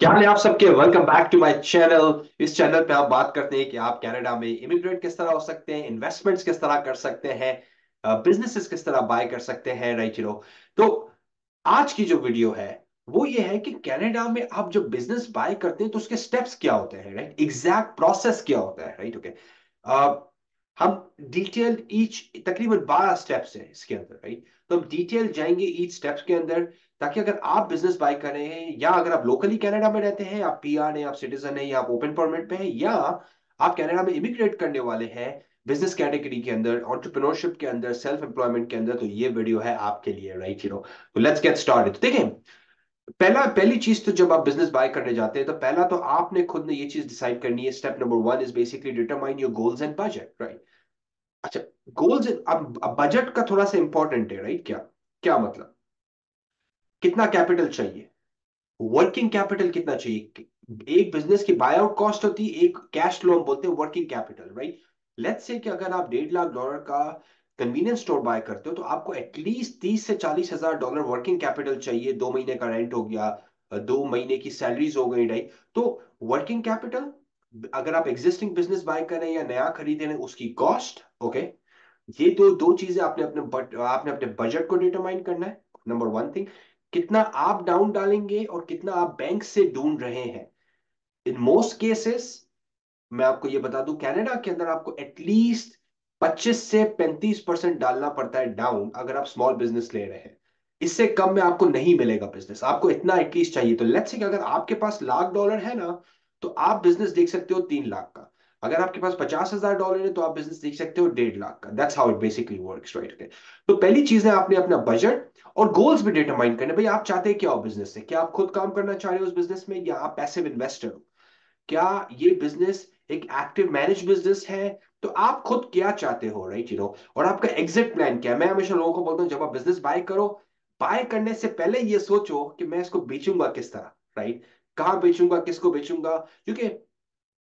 क्या हाल है आप सबके। Welcome back to my channel. इस चैनल पे हम बात करते हैं कि आप कनाडा में इमिग्रेट किस तरह हो सकते हैं, इन्वेस्टमेंट्स किस तरह कर सकते हैं, बिजनेसेस किस तरह बाय कर सकते हैं, राइट तो आज की जो वीडियो है वो ये है कि कनाडा में आप जो बिजनेस बाय करते हैं तो उसके स्टेप्स क्या होते हैं, राइट, एग्जैक्ट प्रोसेस क्या होता है, राइट। ओके, हम डिटेल ईच तकरीबन 12 स्टेप्स हैं इसके अंदर, राइट। तो हम डिटेल जाएंगे ईच स्टेप्स के अंदर, ताकि अगर आप बिजनेस बाय कर रहे हैं या अगर आप लोकली कनाडा में रहते हैं, आप पीआर हैं, आप सिटीजन हैं या आप ओपन परमिट पे हैं, या आप कनाडा में इमिग्रेट करने वाले हैं बिजनेस कैटेगरी के अंदर, एंटरप्रेन्योरशिप के अंदर, सेल्फ एम्प्लॉयमेंट के अंदर, तो ये वीडियो है आपके लिए, राइट। तो लेट्स गेट स्टार्टेड। देखिए, पहली चीज तो जब आप बिजनेस बाय करने जाते हैं तो पहला तो आपने खुद ने ये चीज डिसाइड करनी है। Step number one is basically determine your goals and budget, right. अच्छा, गोल्स अब बजट का थोड़ा सा इंपॉर्टेंट है, राइट। क्या क्या मतलब, कितना कैपिटल चाहिए, वर्किंग कैपिटल कितना चाहिए। एक बिजनेस की बाय आउट कॉस्ट होती है, एक कैश फ्लो हम बोलते हैं working capital, right. Let's say कि अगर आप $1.5 लाख का कन्वीनियंस स्टोर बाय करते हो तो आपको एटलीस्ट 30 से 40 हजार डॉलर वर्किंग कैपिटल चाहिए। 2 महीने का रेंट हो गया, 2 महीने की सैलरीज हो गई, राइट। तो वर्किंग कैपिटल, अगर आप एग्जिस्टिंग बिजनेस बाय कर रहे हैं या नया खरीद रहे हैं उसकी कॉस्ट, ओके। ये दो दो चीजें आपने अपने बजट को डिटरमाइन करना है। नंबर वन थिंग, कितना आप डाउन डालेंगे और कितना आप बैंक से ढूंढ रहे हैं। इन मोस्ट केसेस मैं आपको ये बता दूं, कनाडा के अंदर आपको एटलीस्ट 25 से 35% डालना पड़ता है डाउन, अगर आप स्मॉल बिजनेस ले रहे हैं। इससे कम में आपको नहीं मिलेगा बिजनेस, आपको इतना एटलीस्ट चाहिए। तो लेट्स से कि अगर आपके पास $1 लाख है ना, तो आप बिजनेस देख सकते हो 3 लाख का। अगर आपके पास $50,000 है तो आप बिजनेस देख सकते हो 1.5 लाख का। That's how it basically works, right. तो पहली चीज है आपने अपना बजट और गोल्स भी डिटरमाइन करने। भाई आप चाहते हैं क्या हो बिजनेस से, क्या आप खुद काम करना चाह रहे हो उस बिजनेस में, या आप पैसिव इन्वेस्टर हो। क्या ये बिजनेस एक एक्टिव मैनेज बिजनेस है, तो आप खुद क्या चाहते हो, राइट। और आपका एग्जिट प्लान क्या है। मैं हमेशा लोगों को बोलता हूँ, जब आप बिजनेस बाय करो, बाय करने से पहले ये सोचो कि मैं इसको बेचूंगा किस तरह, राइट। कहाँ बेचूंगा, किसको बेचूंगा, क्योंकि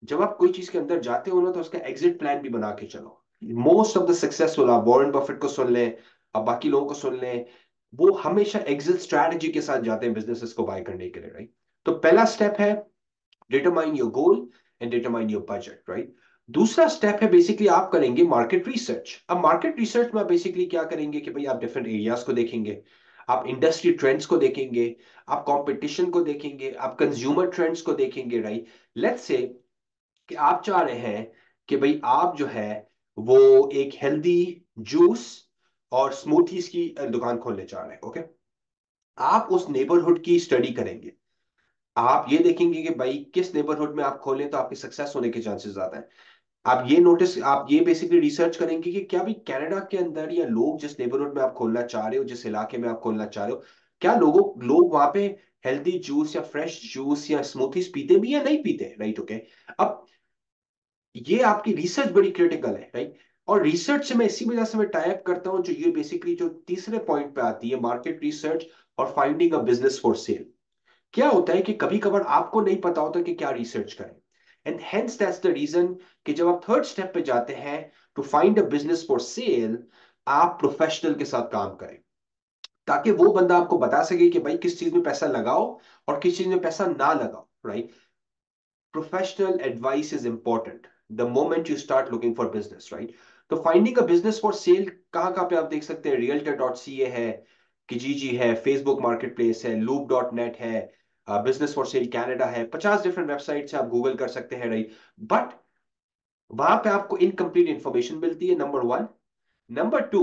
जब आप कोई चीज के अंदर जाते हो ना तो उसका एग्जिट प्लान भी बना के चलो। मोस्ट ऑफ द सक्सेसफुल, आप वॉरेन बफेट को सुन लें, आप बाकी लोगों को सुन लें, वो हमेशा एग्जिट स्ट्रैटेजी के साथ जाते हैं बिजनेसेस को बाय करने के लिए, राइट। तो पहला स्टेप है determine your goal and determine your budget, right. दूसरा स्टेप है बेसिकली आप करेंगे मार्केट रिसर्च। अब मार्केट रिसर्च में बेसिकली क्या करेंगे कि भाई आप डिफरेंट एरियाज को देखेंगे, आप इंडस्ट्री ट्रेंड्स को देखेंगे, आप कंपटीशन को देखेंगे, आप कंज्यूमर ट्रेंड्स को देखेंगे, राइट। लेट्स से कि आप चाह रहे हैं कि भाई आप जो है वो एक हेल्दी जूस और स्मूथीज की दुकान खोलने चाह रहे हैं, ओके। आप उस नेबरहुड की स्टडी करेंगे। आप ये देखेंगे कि भाई किस नेबरहुड में आप खोलें तो आपके सक्सेस होने के चांसेस ज्यादा हैं। आप ये बेसिकली रिसर्च करेंगे कि क्या भी कनाडा के अंदर या लोग जिस नेबरहुड में आप खोलना चाह रहे हो, जिस इलाके में आप खोलना चाह रहे हो, क्या लोग वहां पे हेल्दी जूस या फ्रेश जूस या स्मूथीज पीते भी या नहीं पीते, राइट। ओके, अब ये आपकी रिसर्च बड़ी क्रिटिकल है, राइट। और रिसर्च से मैं इसी वजह से मैं टाइप करता हूं, जो ये बेसिकली जो तीसरे पॉइंट पे आती है, मार्केट रिसर्च और finding a business for cell. क्या होता है कि कभी कभार आपको नहीं पता होता कि क्या रिसर्च करें, and hence that's the reason कि जब आप थर्ड स्टेप पे जाते हैं to find a business for sale, आप प्रोफेशनल के साथ काम करें, ताकि वो बंदा आपको बता सके कि भाई किस चीज में पैसा लगाओ और किस चीज में पैसा ना लगाओ, right. Professional advice is important the moment you start looking for business, right. तो finding a business for sale कहाँ कहाँ पे आप देख सकते हैं, realtor.ca है, kijiji है, फेसबुक मार्केट प्लेस है, loop.net है, बिजनेस फॉर सेल कैनेडा है, 50 डिफरेंट वेबसाइट्स है, आप गूगल कर सकते हैं, राइट। बट वहां पे आपको इनकम्प्लीट इंफॉर्मेशन मिलती है, नंबर वन। नंबर टू,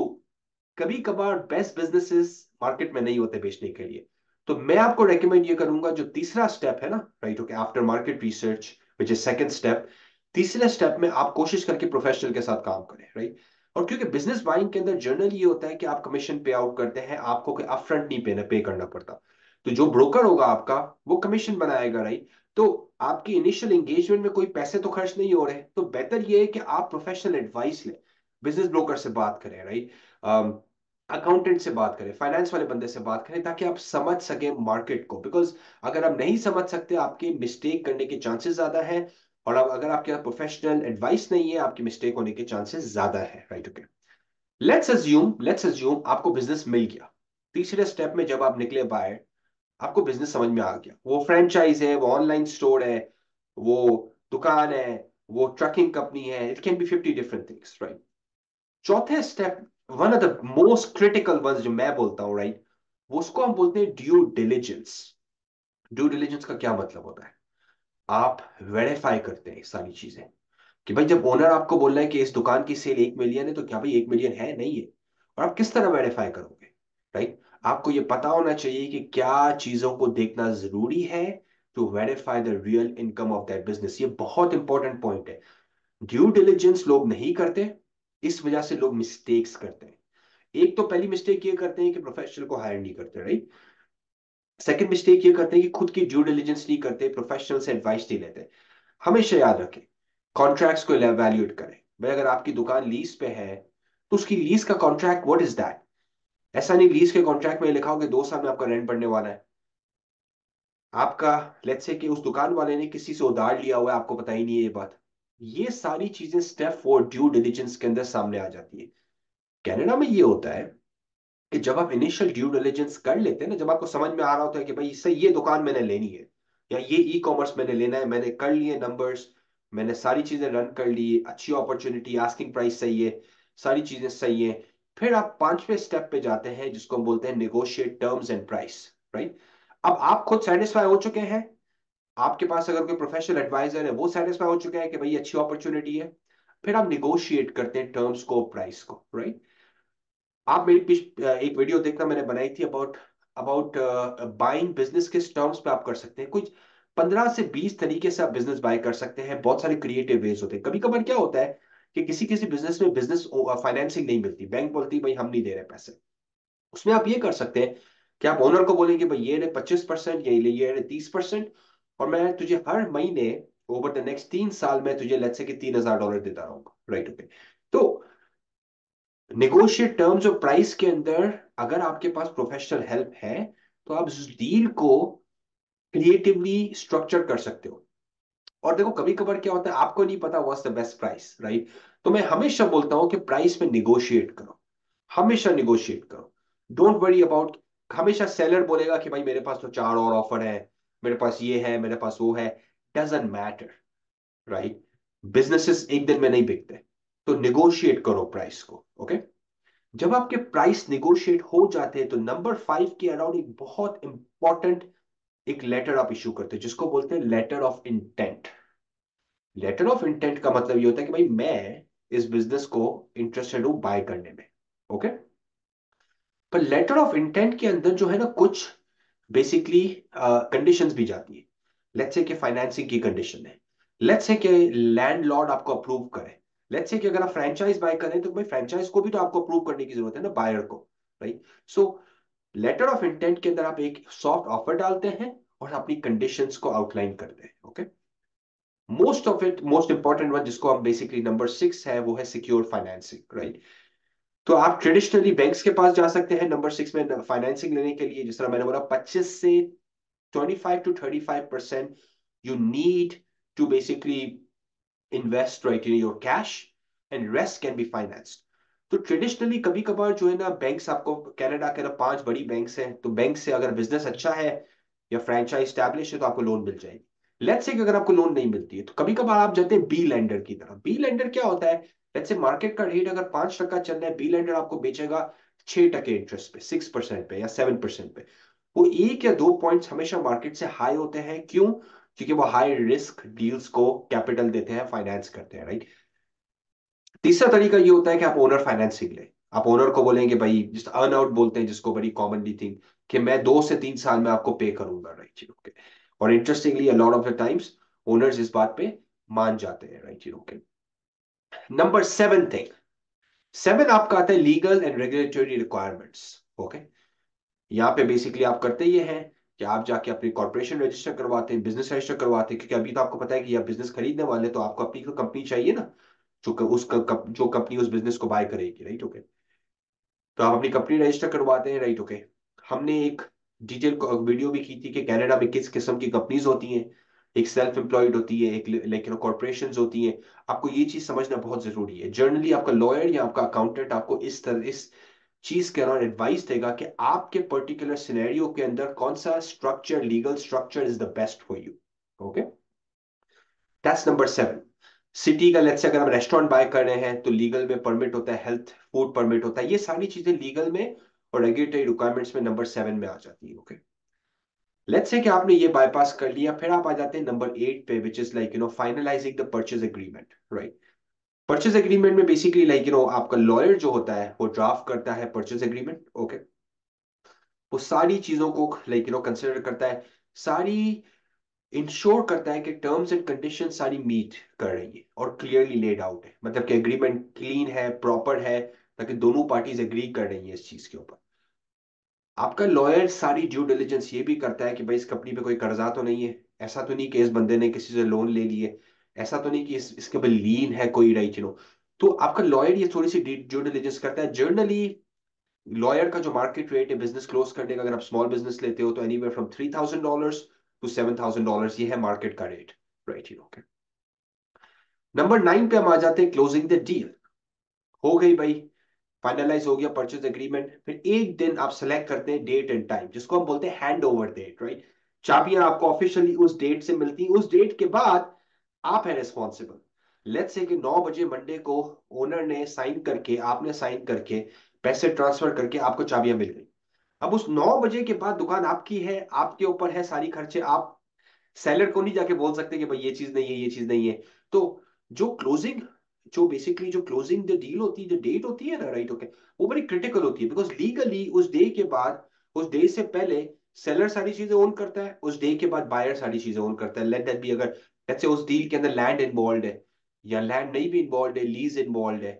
कभी कभार बेस्ट बिजनेसेस मार्केट में नहीं होते बेचने के लिए। तो मैं आपको रेकमेंड ये करूंगा, जो तीसरा स्टेप है ना, right, okay, after market research which is second step, तीसरे स्टेप में आप कोशिश करके प्रोफेशनल के साथ काम करें, राइट। और क्योंकि बिजनेस बाइंग के अंदर जर्नल ये होता है कि आप कमीशन पे आउट करते हैं, आपको कोई अपफ्रंट नहीं पे करना पड़ता। तो जो ब्रोकर होगा आपका, वो कमीशन बनाएगा, राइट। तो आपकी इनिशियल एंगेजमेंट में कोई पैसे तो खर्च नहीं हो रहे, तो बेहतर ये है कि आप प्रोफेशनल एडवाइस लें, बिजनेस ब्रोकर से बात करें, राइट, अकाउंटेंट से बात करें, फाइनेंस वाले बंदे से बात करें, ताकि आप समझ सके मार्केट को। बिकॉज अगर आप नहीं समझ सकते, आपके मिस्टेक करने के चांसेस ज्यादा है। और अब अगर आपके प्रोफेशनल एडवाइस नहीं है, आपकी मिस्टेक होने के चांसेस ज्यादा है, राइट। ओके, लेट्स अज्यूम आपको बिजनेस मिल गया। तीसरे स्टेप में जब आप निकले बाहर, आपको बिजनेस समझ में आ गया, वो फ्रेंचाइज है, वो ऑनलाइन स्टोर है, वो दुकान है, वो ट्रकिंग कंपनी है, it can be 50 different things, right. चौथे step, one of the most critical words जो मैं बोलता हूँ, राइट, वो उसको हम बोलते हैं ड्यू डिलिजेंस। ड्यू डिलिजेंस का क्या मतलब होता है? आप वेरीफाई करते हैं सारी चीजें, कि भाई जब ओनर आपको बोल रहा है कि इस दुकान की सेल 1 मिलियन है, तो क्या भाई 1 मिलियन है, नहीं है? और आप किस तरह वेरीफाई करोगे, राइट? आपको ये पता होना चाहिए कि क्या चीजों को देखना जरूरी है to verify the real income of that business. ये बहुत इंपॉर्टेंट पॉइंट है। ड्यू डिलिजेंस लोग नहीं करते, इस वजह से लोग मिस्टेक्स करते हैं। एक तो पहली मिस्टेक ये करते हैं कि प्रोफेशनल को हायर नहीं करते, राइट। सेकंड मिस्टेक ये करते हैं कि खुद की ड्यू डिलिजेंस नहीं करते, प्रोफेशनल से एडवाइस नहीं लेते। हमेशा याद रखें, कॉन्ट्रैक्ट्स को इवैल्यूएट करें। भाई अगर आपकी दुकान लीज पे है, तो उसकी लीज का कॉन्ट्रैक्ट व्हाट इज दैट? ऐसा नहीं लीज के कॉन्ट्रैक्ट में लिखा हो कि 2 साल में आपका रेंट बढ़ने वाला है। आपका, लेट्स से कि उस दुकान वाले ने किसी से उधार लिया हुआ है, आपको पता ही नहीं है ये बात। ये सारी चीजें स्टेप 4 ड्यू डिलिजेंस के अंदर सामने आ जाती है। कनाडा में ये होता है कि जब आप इनिशियल ड्यू डिलिजेंस कर लेते हैं ना, जब आपको समझ में आ रहा होता है कि भाई इससे ये दुकान मैंने लेनी है, या ये ई कॉमर्स मैंने लेना है, मैंने कर लिए नंबर्स, मैंने सारी चीजें रन कर ली, अच्छी अपॉर्चुनिटी, आस्किंग प्राइस सही है, सारी चीजें सही है, फिर आप 5वें स्टेप पे जाते हैं जिसको हम बोलते हैं negotiate terms and price, right. अब आप खुद सेटिस्फाई हो चुके हैं, आपके पास अगर कोई प्रोफेशनल एडवाइजर है वो सेटिस्फाई हो चुका है कि भाई अच्छी अपॉर्चुनिटी है, फिर आप निगोशिएट करते हैं टर्म्स को, प्राइस को, राइट। आप मेरी एक वीडियो देखना मैंने बनाई थी अबाउट अबाउट बाइंग बिजनेस, किस टर्म्स पे आप कर सकते हैं। कुछ 15 से 20 तरीके से आप बिजनेस बाय कर सकते हैं, बहुत सारे क्रिएटिव वेज होते हैं। कभी कभार क्या होता है कि किसी किसी बिजनेस में बिजनेस फाइनेंसिंग नहीं मिलती, बैंक बोलती है भाई हम नहीं दे रहे पैसे। उसमें आप ये कर सकते हैं कि आप ओनर को बोलेंगे भाई ये 25%, ये 30%, और मैं तुझे हर महीने ओवर द नेक्स्ट 3 साल में तुझे लेट्स से कि $3000 देता रहूंगा, राइट, ओके। तो निगोशिएट टर्म्स और प्राइस के अंदर अगर आपके पास प्रोफेशनल हेल्प है, तो आप उस डील को क्रिएटिवली स्ट्रक्चर कर सकते हो। और देखो कभी कभार क्या होता है, आपको नहीं पता what's the best price, right. तो मैं हमेशा बोलता हूं कि प्राइस में निगोशिएट करो, हमेशा निगोशिएट करो। डोंट वरी अबाउट, हमेशा सेलर बोलेगा कि भाई मेरे पास तो 4 और ऑफर है, मेरे पास ये है, मेरे पास वो है, डजेंट मैटर, राइट। बिजनेसेस एक दिन में नहीं बिकते, तो निगोशिएट करो प्राइस को, ओके। जब आपके प्राइस निगोशिएट हो जाते हैं, तो नंबर 5 के अराउंड एक बहुत इंपॉर्टेंट एक लेटर आप इशू करते हैं जिसको बोलते हैं letter of intent. Letter of intent का मतलब ये होता है कि भाई मैं इस बिजनेस को इंटरेस्टेड हूं बाय करने में, ओके। पर लेटर ऑफ इंटेंट के अंदर जो है ना, कुछ बेसिकली कंडीशंस भी जाती है। लेट्स से कि फाइनेंसिंग की कंडीशन है, लेट्स से कि लैंडलॉर्ड आपको अप्रूव करे, लेट्स से कि अगर आप फ्रेंचाइज बाय करें तो भाई फ्रेंचाइज को भी तो आपको अप्रूव करने की जरूरत है ना, बायर को, right. So letter of intent के अंदर आप एक सॉफ्ट ऑफर डालते हैं और अपनी कंडीशंस को आउटलाइन करते हैं, okay. Most of it, most important one जिसको हम बेसिकली नंबर 6 है, वो है सिक्योर फाइनेंसिंग, राइट। तो आप ट्रेडिशनली बैंक्स के पास जा सकते हैं नंबर 6 में फाइनेंसिंग लेने के लिए। जिस तरह मैंने बोला 25 से 25 to 35% you need to basically invest right in your cash, and rest can be financed। तो ट्रेडिशनली कभी कभार जो है ना, बैंक्स आपको, कनाडा के ना 5 बड़ी बैंक्स हैं, तो बैंक से अगर बिजनेस अच्छा है या फ्रेंचाइज स्टैब्लिश है तो आपको लोन मिल जाएगी। लेट्स से कि अगर आपको लोन नहीं मिलती है, तो कभी कभार आप जाते हैं बी लेंडर की तरफ। बी लेंडर क्या होता है? लेट्स से मार्केट का रेट अगर 5% चल रहा है, बी लेंडर आपको बेचेगा 6% इंटरेस्ट पे, 6% पे या 7% पे। वो 1 या 2 पॉइंट्स हमेशा मार्केट से हाई होते हैं, क्यों? क्योंकि वो हाई रिस्क डील्स को कैपिटल देते हैं, फाइनेंस करते हैं, राइट। तीसरा तरीका ये होता है कि आप ओनर फाइनेंसिंग ले। आप ओनर को बोलेंगे भाई, जिस अर्न आउट बोलते हैं जिसको, बड़ी कॉमनली थिंग, कि मैं 2 से 3 साल में आपको पे करूंगा, राइट, ओके। और interestingly a lot of the times owners इस बात पे मान जाते हैं, राइट, ओके। नंबर 7 थिंग, 7 आपका आता है legal and regulatory requirements, okay. यहाँ पे बेसिकली आप करते ये हैं कि आप जाके अपनी कॉर्पोरेशन रजिस्टर करवाते हैं, बिजनेस रजिस्टर करवाते हैं, क्योंकि अभी तो आपको पता है कि आप बिजनेस खरीदने वाले, तो आपको अपनी कंपनी चाहिए ना, जो कंपनी उस बिजनेस को बाय करेगी, राइट, ओके। तो आप अपनी कंपनी रजिस्टर करवाते हैं, राइट, ओके। हमने एक डिटेल वीडियो भी की थी कि कनाडा में किस किस्म की कंपनीज होती हैं। एक सेल्फ एम्प्लॉयड होती है, एक लेकिन कॉर्पोरेशन होती हैं। आपको ये चीज समझना बहुत जरूरी है। जनरली आपका लॉयर या आपका अकाउंटेंट आपको इस चीज के अराउंड एडवाइस देगा कि आपके पर्टिकुलर सिनेरियो के अंदर कौन सा structure, legal structure is the best for you. Okay, that's number 7। City का लेट्स से अगर हम रेस्टोरेंट बाय कर रहे हैं तो लीगल में परमिट होता है, हेल्थ फूड परमिट होता है, ये सारी चीजें लीगल में और रेगुलेटरी रिक्वायरमेंट्स में नंबर 7 में आ जाती है। ओके, लेट्स से कि आपने ये बाईपास कर लिया, फिर आप आ जाते हैं नंबर 8 पे, which is like finalising the purchase agreement, right. Purchase agreement में बेसिकली लाइक आपका लॉयर जो होता है वो ड्राफ्ट करता है परचेज एग्रीमेंट। ओके, वो सारी चीजों को लाइक कंसिडर करता है, सारी इंश्योर करता है कि टर्म्स एंड कंडीशन सारी मीट कर रही है और क्लियरली लेड आउट है, मतलब कि एग्रीमेंट क्लीन है, प्रॉपर है, ताकि दोनों पार्टीज एग्री कर रही है इस चीज के ऊपर। आपका लॉयर सारी ड्यू डिलिजेंस ये भी करता है कि भाई इस कंपनी पे कोई कर्जा तो नहीं है, ऐसा तो नहीं कि इस बंदे ने किसी से लोन ले लिए, ऐसा तो नहीं कि इसके ऊपर लीन है कोई, राइट तो आपका लॉयर ये थोड़ी सी ड्यू डिलिजेंस करता है। जनरली लॉयर का जो मार्केट रेट है बिजनेस क्लोज करने का, अगर आप स्मॉल बिजनेस लेते हो तो एनीवेयर फ्रॉम $3,000 टू $7,000, ये है मार्केट का रेट, राइट नंबर 9 पे हम आ जाते हैं, क्लोजिंग द डील। हो गई भाई, फाइनलाइज हो गया परचेज एग्रीमेंट, फिर एक दिन आप सेलेक्ट करते हैं डेट एंड टाइम, जिसको हम बोलते हैं हैंड ओवर डेट, राइट। चाबियां आपको ऑफिशियली उस डेट से मिलती, उस डेट के बाद आप है रिस्पॉन्सिबल। लेट्स से कि 9 बजे मंडे को ओनर ने साइन करके, आपने साइन करके, पैसे ट्रांसफर करके आपको चाबियां मिल गई। अब उस 9 बजे के बाद दुकान आपकी है, आपके ऊपर है सारी खर्चे, आप सेलर को नहीं जाके बोल सकते कि भाई ये चीज नहीं है, ये चीज नहीं है। तो जो क्लोजिंग, जो बेसिकली जो क्लोजिंग द डील होती है, जो डेट होती है ना, राइट ओके, वो बड़ी क्रिटिकल होती है, बिकॉज लीगली उस डे के बाद, उस डे से पहले सेलर सारी चीजें ओन करता है, उस डे के बाद बायर सारी चीजें ओन करता है। लेट दैट बी, अगर लेट्स से उस डील के अंदर लैंड इन्वॉल्व है, या लैंड नहीं भी इन्वॉल्व है, लीज इन्वॉल्व है,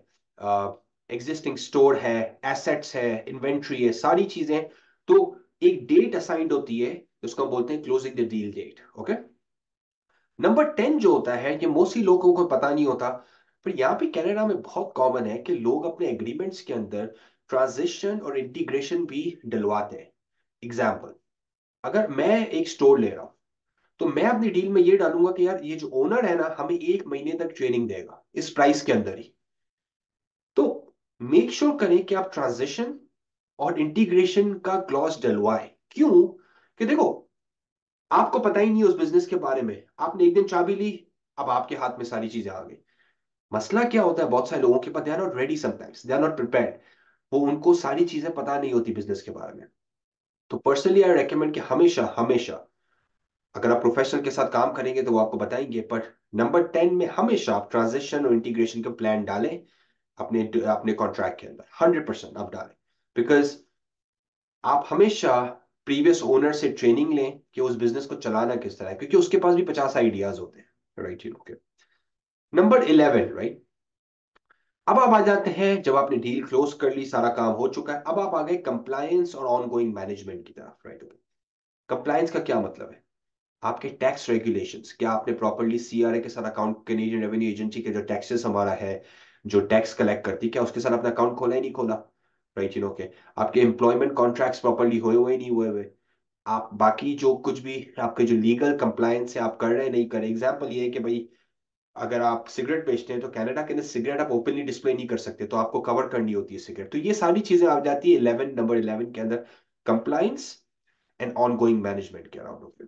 एग्जिस्टिंग स्टोर है, एसेट्स है, इन्वेंट्री है, सारी चीजें, तो एक डेट असाइंड होती है, उसको हम बोलते हैं closing the deal date. Okay, number 10 जो होता है, ये मोस्टली लोगों को पता नहीं होता, पर यहाँ पे कनाडा में बहुत कॉमन है कि लोग अपने एग्रीमेंट्स के अंदर ट्रांजिशन और इंटीग्रेशन भी डलवाते हैं। एग्जाम्पल, अगर मैं एक स्टोर ले रहा हूं, तो मैं अपनी डील में ये डालूंगा कि यार ये जो ओनर है ना, हमें 1 महीने तक ट्रेनिंग देगा इस प्राइस के अंदर ही। तो मेक श्योर करें कि आप ट्रांजिशन और इंटीग्रेशन का क्लॉज डलवाएं। क्यों? कि देखो, आपको पता ही नहीं है उस बिजनेस के बारे में, आपने एक दिन चाबी ली, अब आपके हाथ में सारी चीजें आ गई। मसला क्या होता है, बहुत सारे लोगों के पास they are not ready, sometimes they are not prepared, वो उनको सारी चीजें पता नहीं होती बिजनेस के बारे में। तो पर्सनली आई रेकमेंड कि हमेशा हमेशा, अगर आप प्रोफेशनल के साथ काम करेंगे तो वो आपको बताएंगे, पर नंबर 10 में हमेशा आप ट्रांजिशन और इंटीग्रेशन का प्लान डालें अपने अपने कॉन्ट्रैक्ट के अंदर, 100% आप डालें। बिकॉज आप हमेशा प्रीवियस ओनर से ट्रेनिंग लें कि उस बिजनेस को चलाना किस तरह है, क्योंकि उसके पास भी 50 आइडियाज होते हैं, राइट नंबर 11, राइट। अब आप आ जाते हैं, जब आपने डील क्लोज कर ली, सारा काम हो चुका है, अब आप आ गए कंप्लायंस और ऑनगोइंग मैनेजमेंट की तरफ, राइट। कंप्लायंस का क्या मतलब है? आपके टैक्स रेगुलेशंस, क्या आपने प्रॉपरली सीआरए के साथ अकाउंट, कैनेडियन रेवेन्यू एजेंसी के जो टैक्सेस हमारा है, जो टैक्स कलेक्ट करती है, क्या उसके साथ अपना अकाउंट खोला ही नहीं खोला, राइट के आपके एम्प्लॉयमेंट कॉन्ट्रैक्ट्स प्रॉपरली हुए हुए नहीं हुए हुए, आप बाकी जो कुछ भी आपके जो लीगल कंप्लायंस है आप कर रहे हैं नहीं कर रहे। एग्जाम्पल ये है कि भाई अगर आप सिगरेट बेचते हैं तो कनाडा के अंदर सिगरेट आप ओपनली डिस्प्ले नहीं कर सकते, तो आपको कवर करनी होती है सिगरेट। तो ये सारी चीजें आ जाती है 11, नंबर 11 के अंदर, कंप्लायंस एंड ऑनगोइंग मैनेजमेंट के around.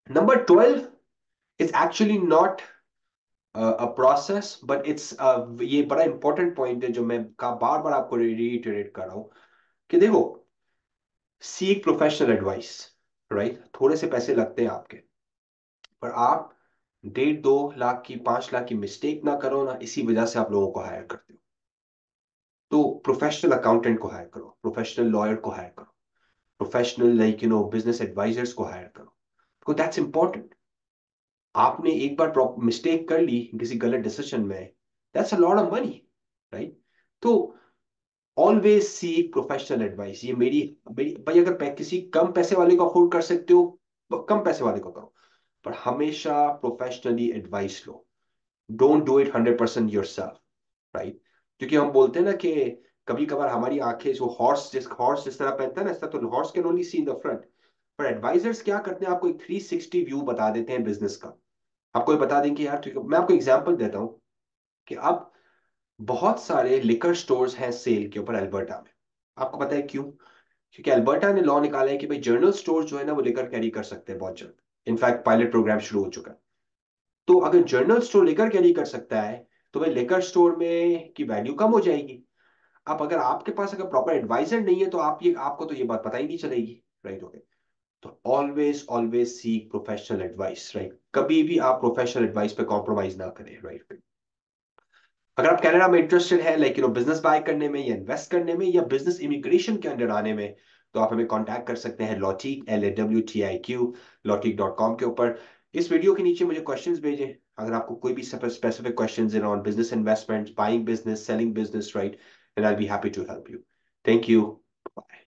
Number 12 is actually not a process, but it's ये बड़ा इंपॉर्टेंट पॉइंट है जो मैं बार बार आपको रिइटरेट कर रहा हूं, कि देखो, सीक प्रोफेशनल एडवाइस, राइट। थोड़े से पैसे लगते हैं आपके, पर आप 1.5-2 लाख की, 5 लाख की मिस्टेक ना करो ना, इसी वजह से आप लोगों को हायर करते हो। तो प्रोफेशनल अकाउंटेंट को हायर करो, प्रोफेशनल लॉयर को हायर करो, प्रोफेशनल लाइक बिजनेस एडवाइजर्स को हायर करो, बिकॉज दैट्स इंपॉर्टेंट। आपने एक बार मिस्टेक कर ली किसी गलत डिसीजन में, that's a lot of money, right. तो ऑलवेज सीक प्रोफेशनल एडवाइस, ये मेरी मेरी भाई, अगर किसी कम पैसे वाले को अफोर्ड कर सकते हो तो कम पैसे वाले को करो, पर हमेशा professionally advice low. Don't do it 100% yourself, right. क्योंकि हम बोलते हैं ना कि कभी कभार हमारी आंखें, जो हॉर्स जिस तरह पहनता है ना, इस तरह तो horse can only see in the front, पर एडवाइजर्स क्या करते हैं, आपको एक 360 व्यू बता देते हैं बिजनेस का। आपको ये बता दें कि यार ठीक है, मैं आपको एग्जांपल देता हूँ कि अब बहुत सारे लिकर स्टोर्स हैं सेल के ऊपर अल्बर्टा में, आपको पता है क्यों? क्योंकि अल्बर्टा ने लॉ निकाला है कि भाई जनरल स्टोर जो है ना वो लेकर कैरी कर सकते हैं बहुत जल्द। इनफैक्ट पायलट प्रोग्राम शुरू हो चुका है। तो अगर जनरल स्टोर लेकर कैरी कर सकता है तो भाई लेकर स्टोर में की वैल्यू कम हो जाएगी। अब अगर आपके पास अगर प्रॉपर एडवाइजर नहीं है तो आपको तो ये बात पता ही नहीं चलेगी। Right, okay. तो always always seek professional advice, right? कभी भी आप प्रोफेशनल एडवाइस पे कॉम्प्रोमाइज ना करें, राइट? अगर आप कनाडा में इंटरेस्टेड है, लाइक बिजनेस बाय करने में या इन्वेस्ट करने में या बिजनेस इमिग्रेशन के अंडर आने में, तो आप हमें कांटेक्ट कर सकते हैं लॉटिक, LAWTIQ, lawtik.com के ऊपर। इस वीडियो के नीचे मुझे क्वेश्चंस भेजें अगर आपको कोई भी specific questions in on business investment, buying business, selling business, right? And I be happy to help you. Thank you.